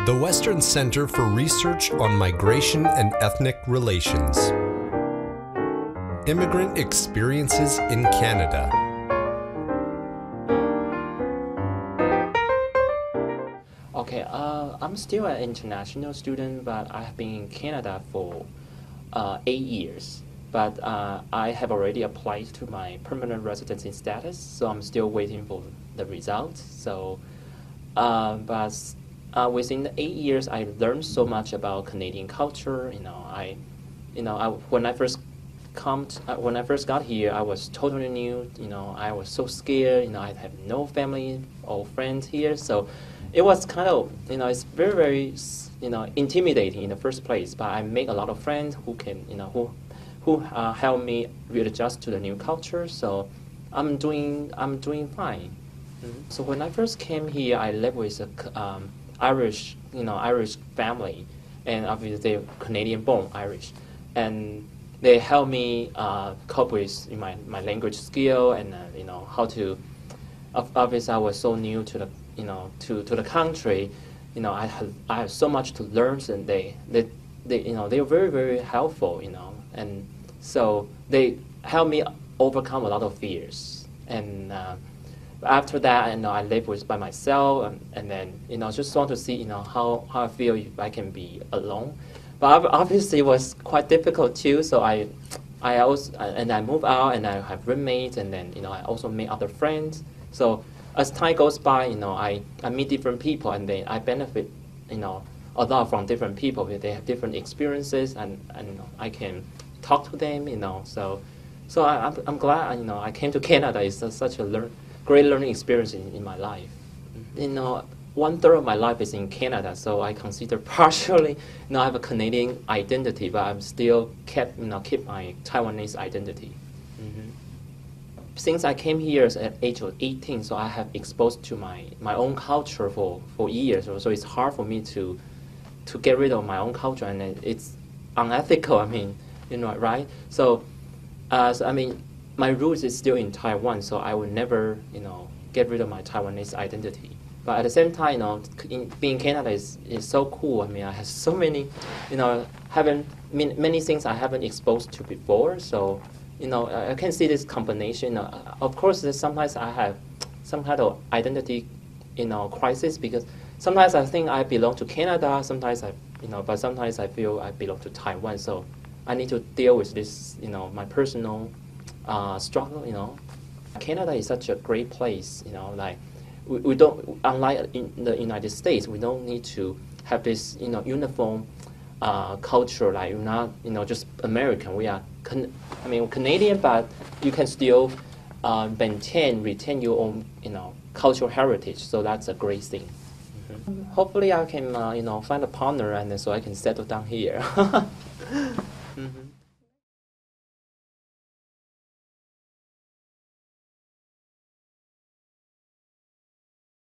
The Western Center for Research on Migration and Ethnic Relations. Immigrant Experiences in Canada. Okay, I'm still an international student, but I have been in Canada for 8 years. But I have already applied to my permanent residency status, so I'm still waiting for the result. So, within the 8 years, I learned so much about Canadian culture. When I first got here, I was totally new. I was so scared. I had no family or friends here, so it was kind of it's very very intimidating in the first place. But I make a lot of friends who can who help me readjust to the new culture. So I'm doing fine. So when I first came here, I lived with a Irish family, and obviously they're Canadian-born Irish, and they helped me cope with my language skill and how to. Obviously, I was so new to the to the country. I have so much to learn, and they were very very helpful. And so they helped me overcome a lot of fears. And after that, I live by myself, and then just want to see how I feel if I can be alone. But obviously it was quite difficult too. So I moved out, and I have roommates, and then I also made other friends. So as time goes by, I meet different people, and then I benefit a lot from different people. They have different experiences, and I can talk to them. So I'm glad I came to Canada. It's such a great learning experience in my life. 1/3 of my life is in Canada, so I consider partially I have a Canadian identity, but I'm still keep my Taiwanese identity. Since I came here at the age of 18, so I have exposed to my own culture for years. So it's hard for me to get rid of my own culture, and it's unethical. Right? So, my roots is still in Taiwan, so I will never get rid of my Taiwanese identity. But at the same time, being in Canada is so cool. I have so many, many things I haven't exposed to before. So, I can see this combination. Of course, sometimes I have some kind of identity, crisis, because sometimes I think I belong to Canada. Sometimes but sometimes I feel I belong to Taiwan. So I need to deal with this, my personal struggle. Canada is such a great place. We don't, unlike in the United States, we don't need to have this uniform culture. Like we're not just American. We are Canadian, but you can still retain your own cultural heritage. So that's a great thing. Hopefully, I can find a partner, and so I can settle down here.